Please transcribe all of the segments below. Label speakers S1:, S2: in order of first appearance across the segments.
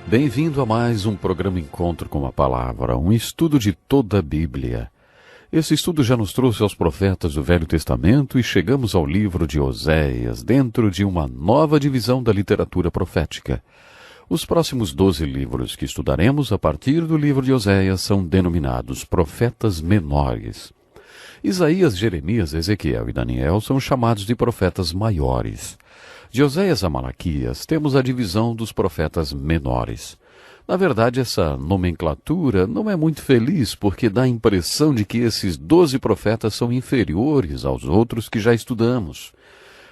S1: Bem-vindo a mais um programa Encontro com a Palavra, um estudo de toda a Bíblia. Esse estudo já nos trouxe aos profetas do Velho Testamento e chegamos ao livro de Oséias, dentro de uma nova divisão da literatura profética. Os próximos 12 livros que estudaremos a partir do livro de Oséias são denominados profetas menores. Isaías, Jeremias, Ezequiel e Daniel são chamados de profetas maiores. De Oséias a Malaquias, temos a divisão dos profetas menores. Na verdade, essa nomenclatura não é muito feliz, porque dá a impressão de que esses 12 profetas são inferiores aos outros que já estudamos.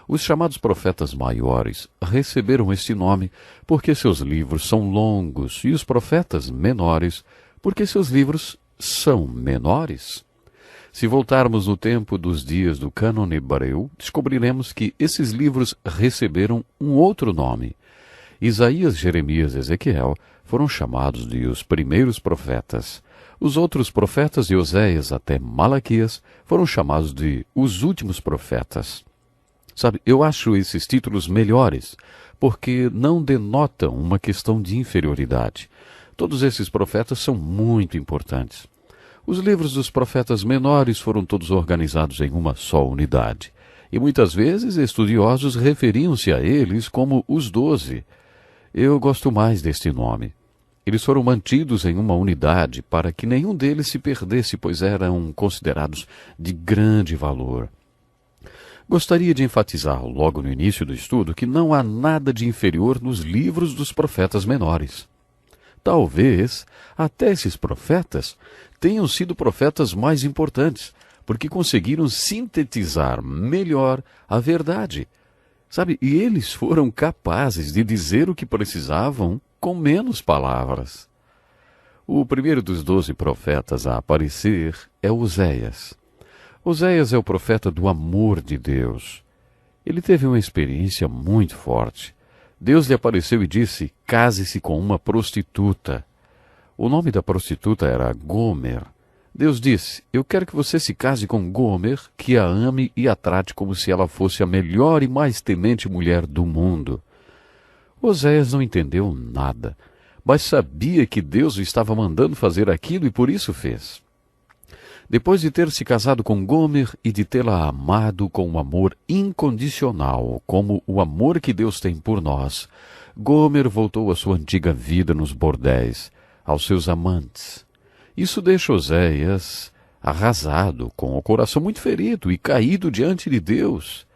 S1: Os chamados profetas maiores receberam este nome porque seus livros são longos, e os profetas menores porque seus livros são menores. Se voltarmos no tempo dos dias do cânon hebreu, descobriremos que esses livros receberam um outro nome. Isaías, Jeremias e Ezequiel foram chamados de os primeiros profetas. Os outros profetas de Oséias até Malaquias foram chamados de os últimos profetas. Sabe, eu acho esses títulos melhores, porque não denotam uma questão de inferioridade. Todos esses profetas são muito importantes. Os livros dos profetas menores foram todos organizados em uma só unidade, e muitas vezes estudiosos referiam-se a eles como os 12. Eu gosto mais deste nome. Eles foram mantidos em uma unidade para que nenhum deles se perdesse, pois eram considerados de grande valor. Gostaria de enfatizar logo no início do estudo que não há nada de inferior nos livros dos profetas menores. Talvez até esses profetas tenham sido profetas mais importantes, porque conseguiram sintetizar melhor a verdade. Sabe, e eles foram capazes de dizer o que precisavam com menos palavras. O primeiro dos 12 profetas a aparecer é Oséias. Oséias é o profeta do amor de Deus. Ele teve uma experiência muito forte. Deus lhe apareceu e disse: case-se com uma prostituta. O nome da prostituta era Gomer. Deus disse: eu quero que você se case com Gomer, que a ame e a trate como se ela fosse a melhor e mais temente mulher do mundo. Oséias não entendeu nada, mas sabia que Deus o estava mandando fazer aquilo e por isso fez. Depois de ter se casado com Gomer e de tê-la amado com um amor incondicional, como o amor que Deus tem por nós, Gomer voltou à sua antiga vida nos bordéis, aos seus amantes. Isso deixa Oséias arrasado, com o coração muito ferido e caído diante de Deus.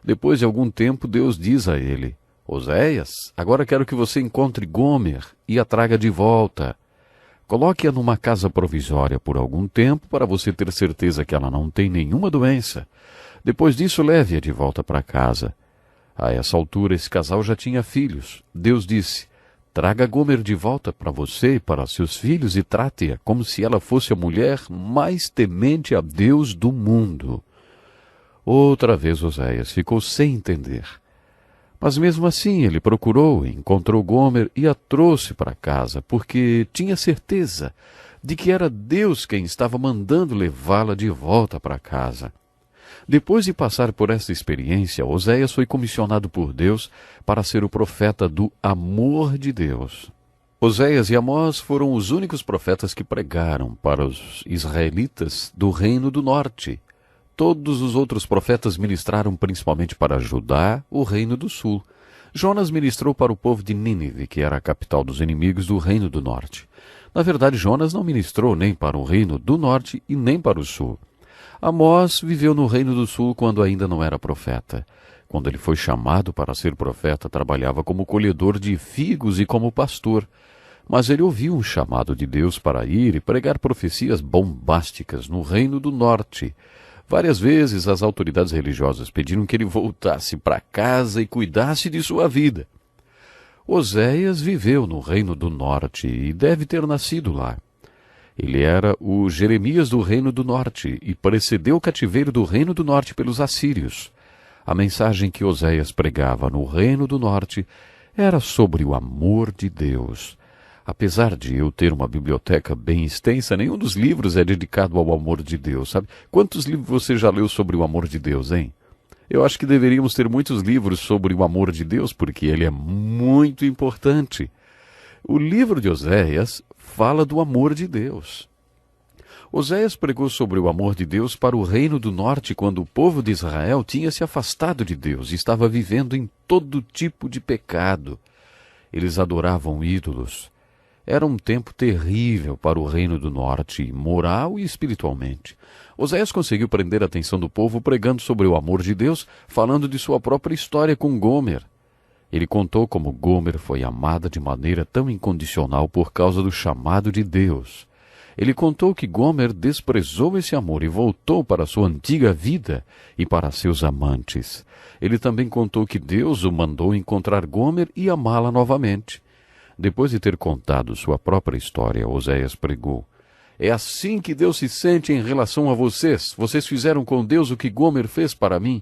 S1: Depois de algum tempo, Deus diz a ele: Oséias, agora quero que você encontre Gomer e a traga de volta. Coloque-a numa casa provisória por algum tempo para você ter certeza que ela não tem nenhuma doença. Depois disso, leve-a de volta para casa. A essa altura, esse casal já tinha filhos. Deus disse: traga Gomer de volta para você e para seus filhos e trate-a como se ela fosse a mulher mais temente a Deus do mundo. Outra vez Oséias ficou sem entender. Mas mesmo assim ele procurou, encontrou Gomer e a trouxe para casa, porque tinha certeza de que era Deus quem estava mandando levá-la de volta para casa. Depois de passar por essa experiência, Oséias foi comissionado por Deus para ser o profeta do amor de Deus. Oséias e Amós foram os únicos profetas que pregaram para os israelitas do Reino do Norte. Todos os outros profetas ministraram principalmente para Judá, o Reino do Sul. Jonas ministrou para o povo de Nínive, que era a capital dos inimigos do Reino do Norte. Na verdade, Jonas não ministrou nem para o Reino do Norte e nem para o Sul. Amós viveu no Reino do Sul quando ainda não era profeta. Quando ele foi chamado para ser profeta, trabalhava como colhedor de figos e como pastor. Mas ele ouviu um chamado de Deus para ir e pregar profecias bombásticas no Reino do Norte. Várias vezes as autoridades religiosas pediram que ele voltasse para casa e cuidasse de sua vida. Oséias viveu no Reino do Norte e deve ter nascido lá. Ele era o Jeremias do Reino do Norte e precedeu o cativeiro do Reino do Norte pelos assírios. A mensagem que Oséias pregava no Reino do Norte era sobre o amor de Deus. Apesar de eu ter uma biblioteca bem extensa, nenhum dos livros é dedicado ao amor de Deus, sabe? Quantos livros você já leu sobre o amor de Deus, hein? Eu acho que deveríamos ter muitos livros sobre o amor de Deus, porque ele é muito importante. O livro de Oséias fala do amor de Deus. Oséias pregou sobre o amor de Deus para o reino do norte quando o povo de Israel tinha se afastado de Deus e estava vivendo em todo tipo de pecado. Eles adoravam ídolos. Era um tempo terrível para o reino do norte, moral e espiritualmente. Oséias conseguiu prender a atenção do povo pregando sobre o amor de Deus, falando de sua própria história com Gomer. Ele contou como Gomer foi amada de maneira tão incondicional por causa do chamado de Deus. Ele contou que Gomer desprezou esse amor e voltou para sua antiga vida e para seus amantes. Ele também contou que Deus o mandou encontrar Gomer e amá-la novamente. Depois de ter contado sua própria história, Oséias pregou: é assim que Deus se sente em relação a vocês. Vocês fizeram com Deus o que Gomer fez para mim.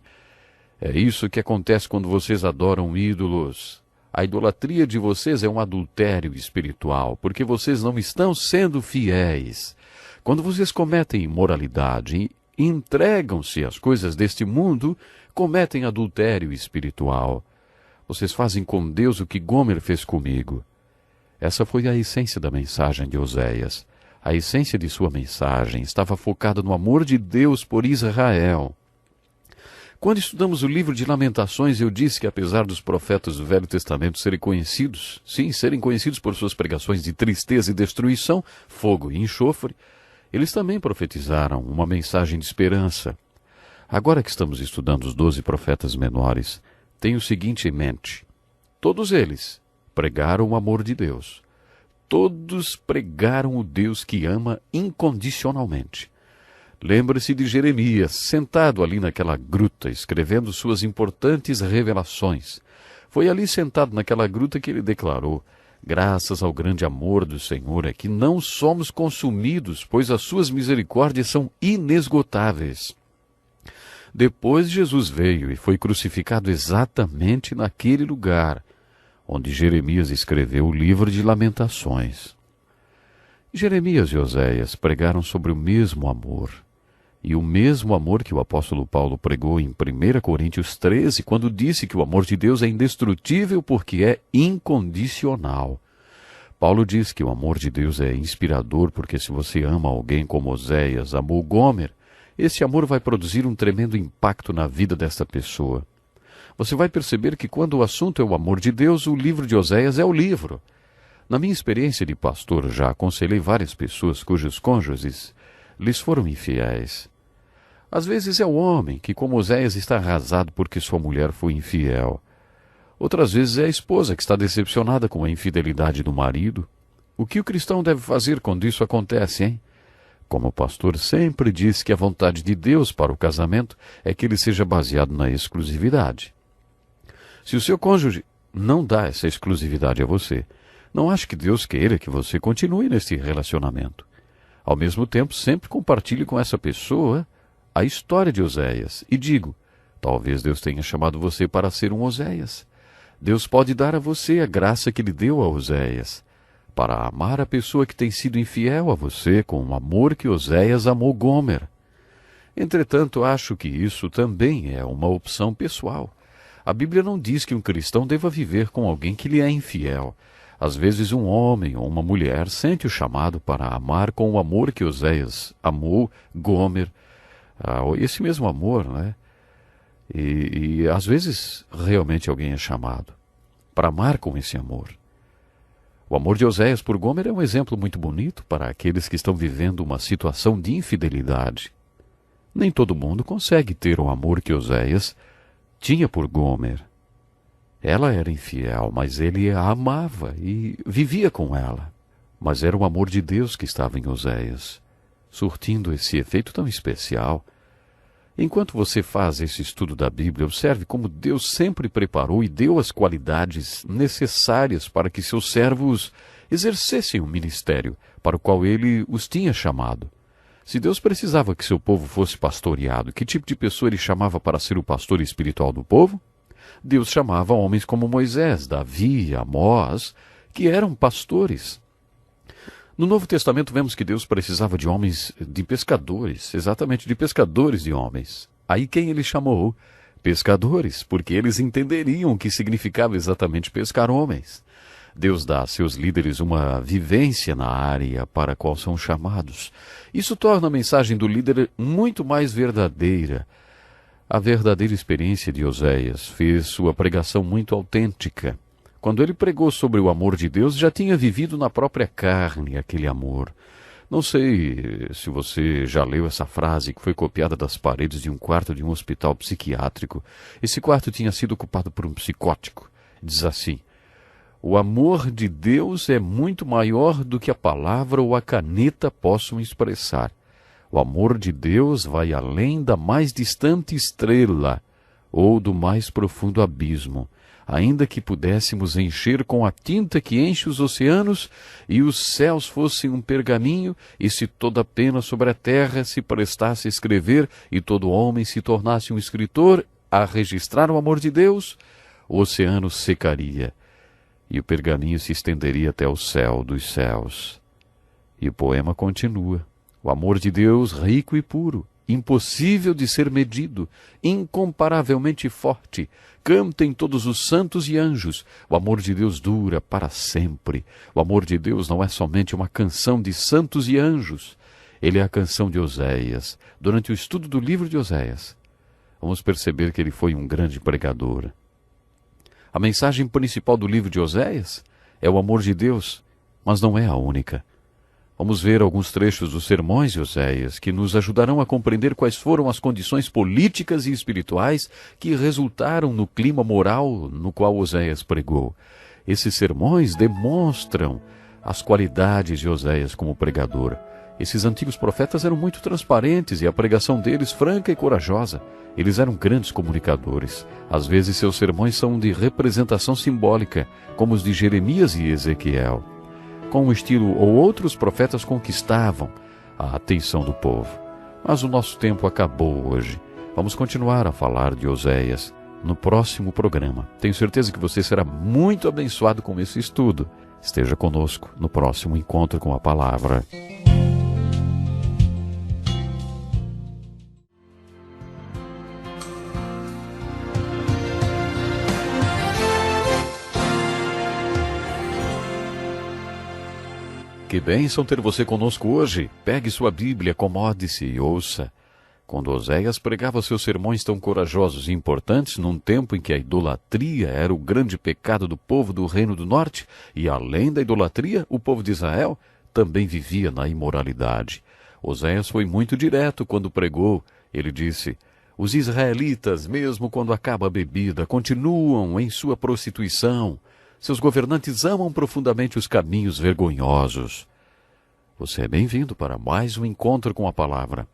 S1: É isso que acontece quando vocês adoram ídolos. A idolatria de vocês é um adultério espiritual, porque vocês não estão sendo fiéis. Quando vocês cometem imoralidade e entregam-se às coisas deste mundo, cometem adultério espiritual. Vocês fazem com Deus o que Gomer fez comigo. Essa foi a essência da mensagem de Oséias. A essência de sua mensagem estava focada no amor de Deus por Israel. Quando estudamos o livro de Lamentações, eu disse que apesar dos profetas do Velho Testamento serem conhecidos por suas pregações de tristeza e destruição, fogo e enxofre, eles também profetizaram uma mensagem de esperança. Agora que estamos estudando os 12 profetas menores, tenho o seguinte em mente: todos eles pregaram o amor de Deus. Todos pregaram o Deus que ama incondicionalmente. Lembre-se de Jeremias, sentado ali naquela gruta, escrevendo suas importantes revelações. Foi ali sentado naquela gruta que ele declarou: graças ao grande amor do Senhor é que não somos consumidos, pois as suas misericórdias são inesgotáveis. Depois Jesus veio e foi crucificado exatamente naquele lugar, onde Jeremias escreveu o livro de Lamentações. Jeremias e Oséias pregaram sobre o mesmo amor. E o mesmo amor que o apóstolo Paulo pregou em 1 Coríntios 13, quando disse que o amor de Deus é indestrutível porque é incondicional. Paulo diz que o amor de Deus é inspirador porque se você ama alguém como Oséias amou Gomer, esse amor vai produzir um tremendo impacto na vida dessa pessoa. Você vai perceber que quando o assunto é o amor de Deus, o livro de Oséias é o livro. Na minha experiência de pastor, já aconselhei várias pessoas cujos cônjuges lhes foram infiéis. Às vezes é o homem que, como Oséias, está arrasado porque sua mulher foi infiel. Outras vezes é a esposa que está decepcionada com a infidelidade do marido. O que o cristão deve fazer quando isso acontece, hein? Como o pastor sempre diz que a vontade de Deus para o casamento é que ele seja baseado na exclusividade. Se o seu cônjuge não dá essa exclusividade a você, não ache que Deus queira que você continue nesse relacionamento. Ao mesmo tempo, sempre compartilhe com essa pessoa a história de Oséias e digo: talvez Deus tenha chamado você para ser um Oséias. Deus pode dar a você a graça que lhe deu a Oséias, para amar a pessoa que tem sido infiel a você com o amor que Oséias amou Gomer. Entretanto, acho que isso também é uma opção pessoal. A Bíblia não diz que um cristão deva viver com alguém que lhe é infiel. Às vezes um homem ou uma mulher sente o chamado para amar com o amor que Oséias amou Gomer, esse mesmo amor, né? E às vezes realmente alguém é chamado para amar com esse amor. O amor de Oséias por Gomer é um exemplo muito bonito para aqueles que estão vivendo uma situação de infidelidade. Nem todo mundo consegue ter o amor que Oséias tinha por Gomer. Ela era infiel, mas ele a amava e vivia com ela. Mas era o amor de Deus que estava em Oséias, surtindo esse efeito tão especial. Enquanto você faz esse estudo da Bíblia, observe como Deus sempre preparou e deu as qualidades necessárias para que seus servos exercessem o ministério para o qual ele os tinha chamado. Se Deus precisava que seu povo fosse pastoreado, que tipo de pessoa ele chamava para ser o pastor espiritual do povo? Deus chamava homens como Moisés, Davi, Amós, que eram pastores. No Novo Testamento vemos que Deus precisava de homens, de pescadores, exatamente de pescadores de homens. Aí quem ele chamou? Pescadores, porque eles entenderiam o que significava exatamente pescar homens. Deus dá a seus líderes uma vivência na área para a qual são chamados. Isso torna a mensagem do líder muito mais verdadeira. A verdadeira experiência de Oséias fez sua pregação muito autêntica. Quando ele pregou sobre o amor de Deus, já tinha vivido na própria carne aquele amor. Não sei se você já leu essa frase que foi copiada das paredes de um quarto de um hospital psiquiátrico. Esse quarto tinha sido ocupado por um psicótico. Diz assim: o amor de Deus é muito maior do que a palavra ou a caneta possam expressar. O amor de Deus vai além da mais distante estrela ou do mais profundo abismo. Ainda que pudéssemos encher com a tinta que enche os oceanos e os céus fossem um pergaminho, e se toda a pena sobre a terra se prestasse a escrever e todo homem se tornasse um escritor a registrar o amor de Deus, o oceano secaria e o pergaminho se estenderia até o céu dos céus. E o poema continua: o amor de Deus rico e puro, impossível de ser medido, incomparavelmente forte, cantem todos os santos e anjos. O amor de Deus dura para sempre. O amor de Deus não é somente uma canção de santos e anjos. Ele é a canção de Oséias. Durante o estudo do livro de Oséias, vamos perceber que ele foi um grande pregador. A mensagem principal do livro de Oséias é o amor de Deus, mas não é a única. Vamos ver alguns trechos dos sermões de Oséias que nos ajudarão a compreender quais foram as condições políticas e espirituais que resultaram no clima moral no qual Oséias pregou. Esses sermões demonstram as qualidades de Oséias como pregador. Esses antigos profetas eram muito transparentes e a pregação deles franca e corajosa. Eles eram grandes comunicadores. Às vezes seus sermões são de representação simbólica, como os de Jeremias e Ezequiel. Com um estilo ou outro, os profetas conquistavam a atenção do povo. Mas o nosso tempo acabou hoje. Vamos continuar a falar de Oséias no próximo programa. Tenho certeza que você será muito abençoado com esse estudo. Esteja conosco no próximo encontro com a palavra. Que bênção ter você conosco hoje. Pegue sua Bíblia, acomode-se e ouça. Quando Oséias pregava seus sermões tão corajosos e importantes, num tempo em que a idolatria era o grande pecado do povo do Reino do Norte, e além da idolatria, o povo de Israel também vivia na imoralidade. Oséias foi muito direto quando pregou. Ele disse: os israelitas, mesmo quando acaba a bebida, continuam em sua prostituição. Seus governantes amam profundamente os caminhos vergonhosos. Você é bem-vindo para mais um encontro com a palavra.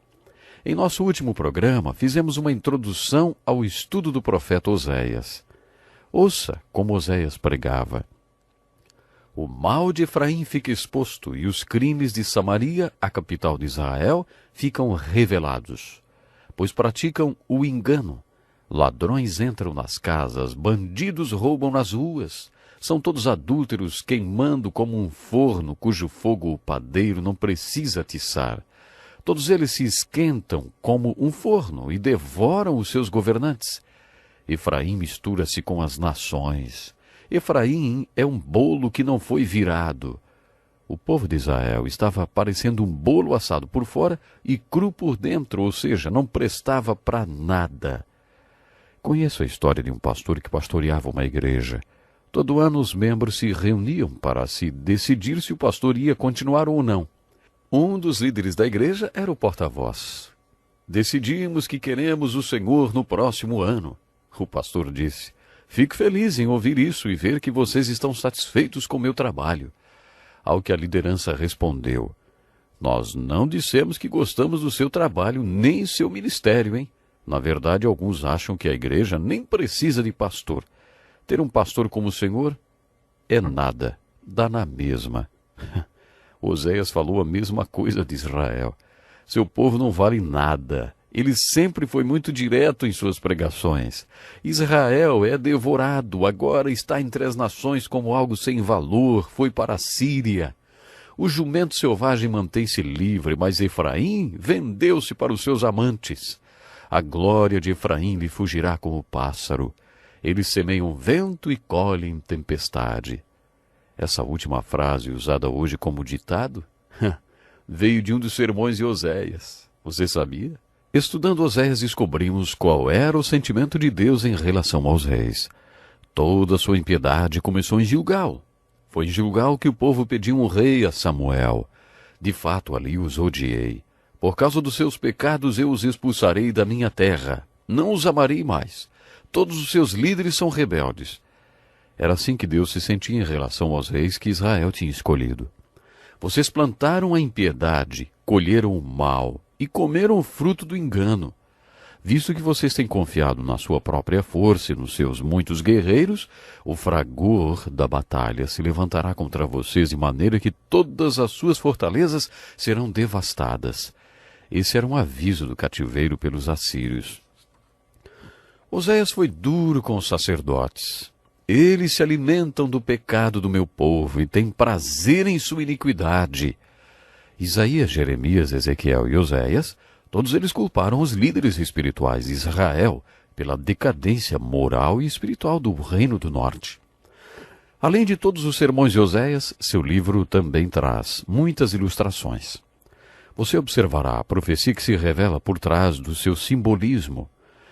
S1: Em nosso último programa, fizemos uma introdução ao estudo do profeta Oséias. Ouça como Oséias pregava. O mal de Efraim fica exposto e os crimes de Samaria, a capital de Israel, ficam revelados, pois praticam o engano. Ladrões entram nas casas, bandidos roubam nas ruas. São todos adúlteros, queimando como um forno cujo fogo o padeiro não precisa atiçar. Todos eles se esquentam como um forno e devoram os seus governantes. Efraim mistura-se com as nações. Efraim é um bolo que não foi virado. O povo de Israel estava parecendo um bolo assado por fora e cru por dentro, ou seja, não prestava para nada. Conheço a história de um pastor que pastoreava uma igreja. Todo ano os membros se reuniam para se decidir se o pastor ia continuar ou não. Um dos líderes da igreja era o porta-voz. Decidimos que queremos o Senhor no próximo ano. O pastor disse: fico feliz em ouvir isso e ver que vocês estão satisfeitos com o meu trabalho. Ao que a liderança respondeu: nós não dissemos que gostamos do seu trabalho nem seu ministério, hein? Na verdade, alguns acham que a igreja nem precisa de pastor. Ter um pastor como o Senhor é nada, dá na mesma. Oséias falou a mesma coisa de Israel. Seu povo não vale nada. Ele sempre foi muito direto em suas pregações. Israel é devorado, agora está entre as nações como algo sem valor, foi para a Síria. O jumento selvagem mantém-se livre, mas Efraim vendeu-se para os seus amantes. A glória de Efraim lhe fugirá como pássaro. Eles semeiam vento e colhem tempestade. Essa última frase, usada hoje como ditado, veio de um dos sermões de Oséias. Você sabia? Estudando Oséias, descobrimos qual era o sentimento de Deus em relação aos reis. Toda a sua impiedade começou em Gilgal. Foi em Gilgal que o povo pediu um rei a Samuel. De fato, ali os odiei. Por causa dos seus pecados eu os expulsarei da minha terra. Não os amarei mais. Todos os seus líderes são rebeldes. Era assim que Deus se sentia em relação aos reis que Israel tinha escolhido. Vocês plantaram a impiedade, colheram o mal e comeram o fruto do engano. Visto que vocês têm confiado na sua própria força e nos seus muitos guerreiros, o fragor da batalha se levantará contra vocês de maneira que todas as suas fortalezas serão devastadas. Esse era um aviso do cativeiro pelos assírios. Oséias foi duro com os sacerdotes. Eles se alimentam do pecado do meu povo e têm prazer em sua iniquidade. Isaías, Jeremias, Ezequiel e Oséias, todos eles culparam os líderes espirituais de Israel pela decadência moral e espiritual do Reino do Norte. Além de todos os sermões de Oséias, seu livro também traz muitas ilustrações. Você observará a profecia que se revela por trás do seu simbolismo.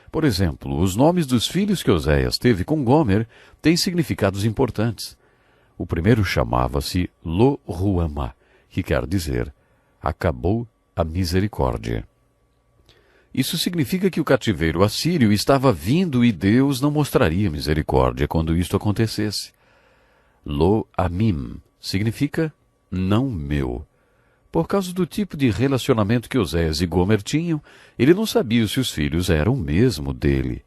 S1: Por exemplo, os nomes dos filhos que Oséias teve com Gomer têm significados importantes. O primeiro chamava-se Lo-Ruamá, que quer dizer, acabou a misericórdia. Isso significa que o cativeiro assírio estava vindo e Deus não mostraria misericórdia quando isto acontecesse. Lo-Amim significa não meu. Por causa do tipo de relacionamento que Oséias e Gomer tinham, ele não sabia se os filhos eram o mesmo dele.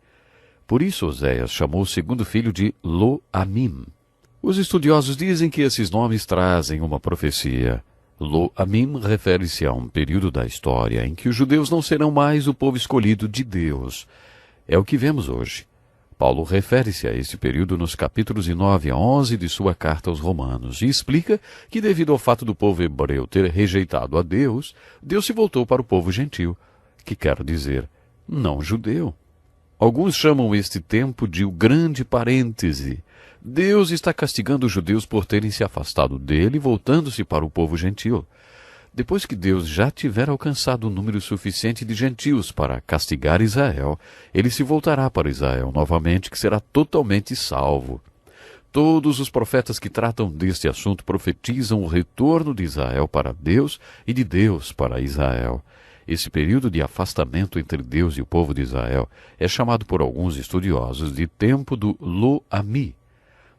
S1: Por isso Oséias chamou o segundo filho de Lo-Amim. Os estudiosos dizem que esses nomes trazem uma profecia. Lo-Amim refere-se a um período da história em que os judeus não serão mais o povo escolhido de Deus. É o que vemos hoje. Paulo refere-se a esse período nos capítulos de 9 a 11 de sua carta aos Romanos e explica que, devido ao fato do povo hebreu ter rejeitado a Deus, Deus se voltou para o povo gentil, que quer dizer, não judeu. Alguns chamam este tempo de o grande parêntese. Deus está castigando os judeus por terem se afastado dele, voltando-se para o povo gentil. Depois que Deus já tiver alcançado um número suficiente de gentios para castigar Israel, ele se voltará para Israel novamente, que será totalmente salvo. Todos os profetas que tratam deste assunto profetizam o retorno de Israel para Deus e de Deus para Israel. Esse período de afastamento entre Deus e o povo de Israel é chamado por alguns estudiosos de tempo do Lo-Ami.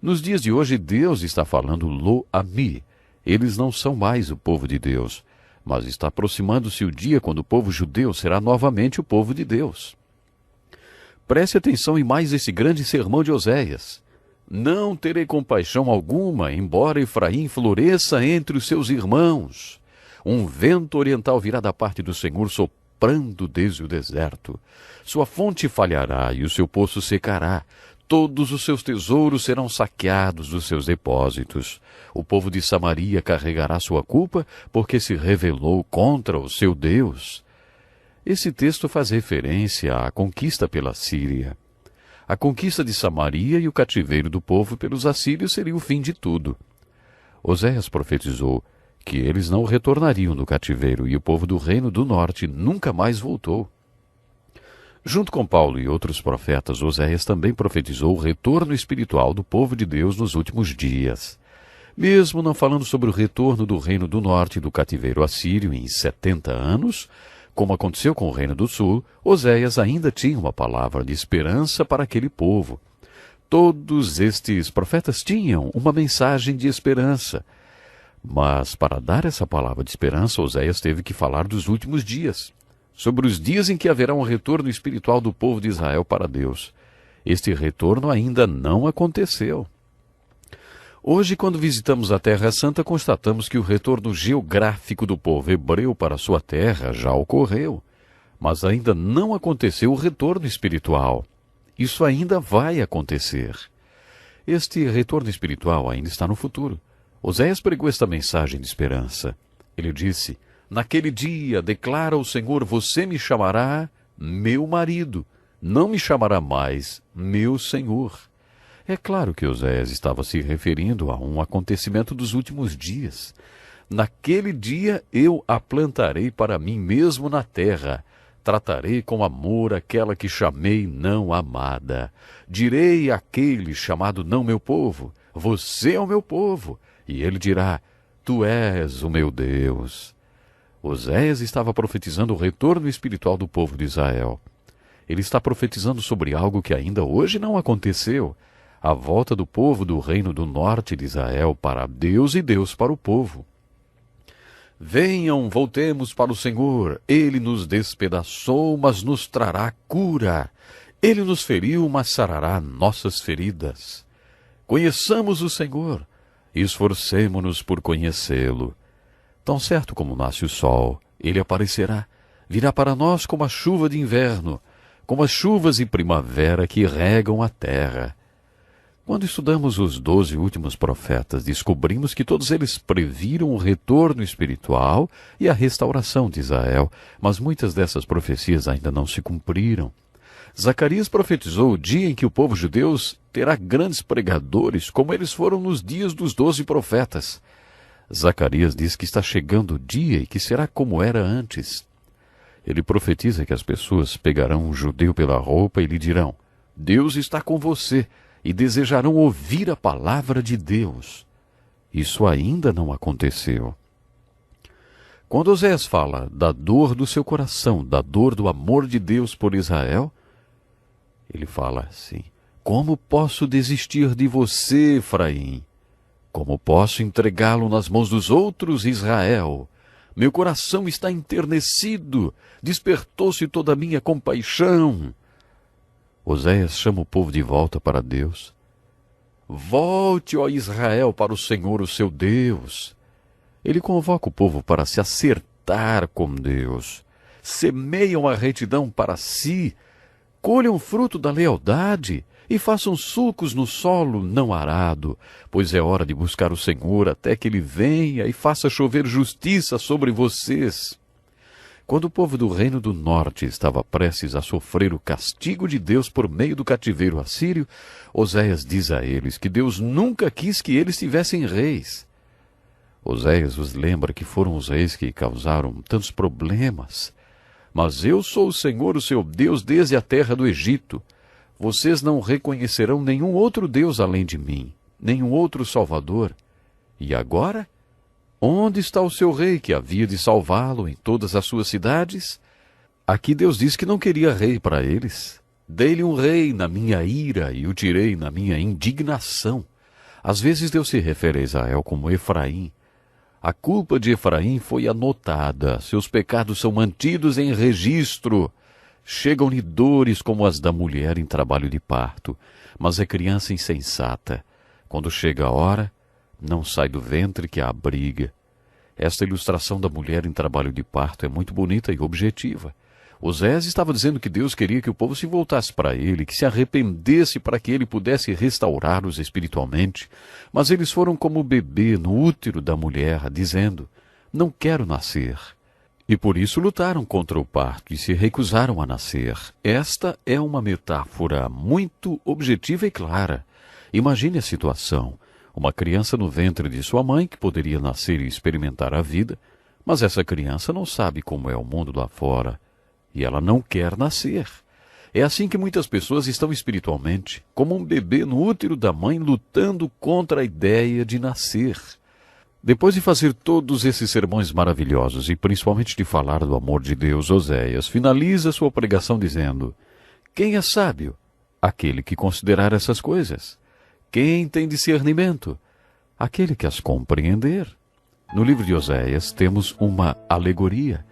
S1: Nos dias de hoje, Deus está falando Lo-Ami. Eles não são mais o povo de Deus, mas está aproximando-se o dia quando o povo judeu será novamente o povo de Deus. Preste atenção em mais esse grande sermão de Oséias. Não terei compaixão alguma, embora Efraim floresça entre os seus irmãos. Um vento oriental virá da parte do Senhor soprando desde o deserto. Sua fonte falhará e o seu poço secará. Todos os seus tesouros serão saqueados dos seus depósitos. O povo de Samaria carregará sua culpa, porque se rebelou contra o seu Deus. Esse texto faz referência à conquista pela Síria. A conquista de Samaria e o cativeiro do povo pelos assírios seria o fim de tudo. Oséias profetizou que eles não retornariam do cativeiro e o povo do reino do norte nunca mais voltou. Junto com Paulo e outros profetas, Oséias também profetizou o retorno espiritual do povo de Deus nos últimos dias. Mesmo não falando sobre o retorno do reino do norte do cativeiro assírio em 70 anos, como aconteceu com o reino do sul, Oséias ainda tinha uma palavra de esperança para aquele povo. Todos estes profetas tinham uma mensagem de esperança. Mas para dar essa palavra de esperança, Oséias teve que falar dos últimos dias, sobre os dias em que haverá um retorno espiritual do povo de Israel para Deus. Este retorno ainda não aconteceu. Hoje, quando visitamos a Terra Santa, constatamos que o retorno geográfico do povo hebreu para sua terra já ocorreu, mas ainda não aconteceu o retorno espiritual. Isso ainda vai acontecer. Este retorno espiritual ainda está no futuro. Oséias pregou esta mensagem de esperança. Ele disse: naquele dia, declara o Senhor, você me chamará meu marido, não me chamará mais meu Senhor. É claro que Oséias estava se referindo a um acontecimento dos últimos dias. Naquele dia eu a plantarei para mim mesmo na terra. Tratarei com amor aquela que chamei não amada. Direi àquele chamado não meu povo, você é o meu povo. E ele dirá, tu és o meu Deus. Oséias estava profetizando o retorno espiritual do povo de Israel. Ele está profetizando sobre algo que ainda hoje não aconteceu. A volta do povo do reino do norte de Israel para Deus e Deus para o povo. Venham, voltemos para o Senhor. Ele nos despedaçou, mas nos trará cura. Ele nos feriu, mas sarará nossas feridas. Conheçamos o Senhor, esforcemo-nos por conhecê-lo. Tão certo como nasce o sol, ele aparecerá. Virá para nós como a chuva de inverno, como as chuvas de primavera que regam a terra. Quando estudamos os 12 últimos profetas, descobrimos que todos eles previram o retorno espiritual e a restauração de Israel, mas muitas dessas profecias ainda não se cumpriram. Zacarias profetizou o dia em que o povo judeu terá grandes pregadores, como eles foram nos dias dos 12 profetas. Zacarias diz que está chegando o dia e que será como era antes. Ele profetiza que as pessoas pegarão um judeu pela roupa e lhe dirão, Deus está com você, e desejarão ouvir a palavra de Deus. Isso ainda não aconteceu. Quando Oséias fala da dor do seu coração, da dor do amor de Deus por Israel, ele fala assim, como posso desistir de você, Efraim? Como posso entregá-lo nas mãos dos outros, Israel? Meu coração está enternecido, despertou-se toda a minha compaixão. Oséias chama o povo de volta para Deus. Volte, ó Israel, para o Senhor, o seu Deus. Ele convoca o povo para se acertar com Deus. Semeiam a retidão para si, colham o fruto da lealdade e façam sulcos no solo não arado, pois é hora de buscar o Senhor até que Ele venha e faça chover justiça sobre vocês. Quando o povo do reino do norte estava prestes a sofrer o castigo de Deus por meio do cativeiro assírio, Oséias diz a eles que Deus nunca quis que eles tivessem reis. Oséias os lembra que foram os reis que causaram tantos problemas. Mas eu sou o Senhor, o seu Deus, desde a terra do Egito. Vocês não reconhecerão nenhum outro Deus além de mim, nenhum outro Salvador. E agora? Onde está o seu rei que havia de salvá-lo em todas as suas cidades? Aqui Deus diz que não queria rei para eles. Dei-lhe um rei na minha ira e o tirei na minha indignação. Às vezes Deus se refere a Israel como Efraim. A culpa de Efraim foi anotada, seus pecados são mantidos em registro. Chegam-lhe dores como as da mulher em trabalho de parto, mas é criança insensata. Quando chega a hora, não sai do ventre que a abriga. Esta ilustração da mulher em trabalho de parto é muito bonita e objetiva. Oséias estava dizendo que Deus queria que o povo se voltasse para ele, que se arrependesse para que ele pudesse restaurá-los espiritualmente. Mas eles foram como o bebê no útero da mulher, dizendo, não quero nascer. E por isso lutaram contra o parto e se recusaram a nascer. Esta é uma metáfora muito objetiva e clara. Imagine a situação. Uma criança no ventre de sua mãe que poderia nascer e experimentar a vida, mas essa criança não sabe como é o mundo lá fora e ela não quer nascer. É assim que muitas pessoas estão espiritualmente, como um bebê no útero da mãe lutando contra a ideia de nascer. Depois de fazer todos esses sermões maravilhosos e principalmente de falar do amor de Deus, Oséias finaliza sua pregação dizendo, quem é sábio? Aquele que considerar essas coisas. Quem tem discernimento? Aquele que as compreender. No livro de Oséias temos uma alegoria.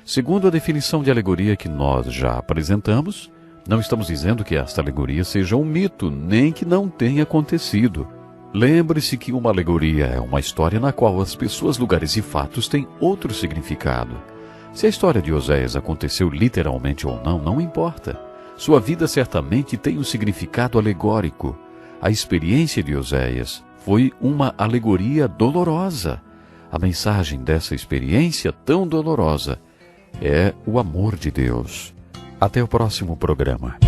S1: Segundo a definição de alegoria que nós já apresentamos, não estamos dizendo que esta alegoria seja um mito, nem que não tenha acontecido. Lembre-se que uma alegoria é uma história na qual as pessoas, lugares e fatos têm outro significado. Se a história de Oséias aconteceu literalmente ou não, não importa. Sua vida certamente tem um significado alegórico. A experiência de Oséias foi uma alegoria dolorosa. A mensagem dessa experiência tão dolorosa é o amor de Deus. Até o próximo programa.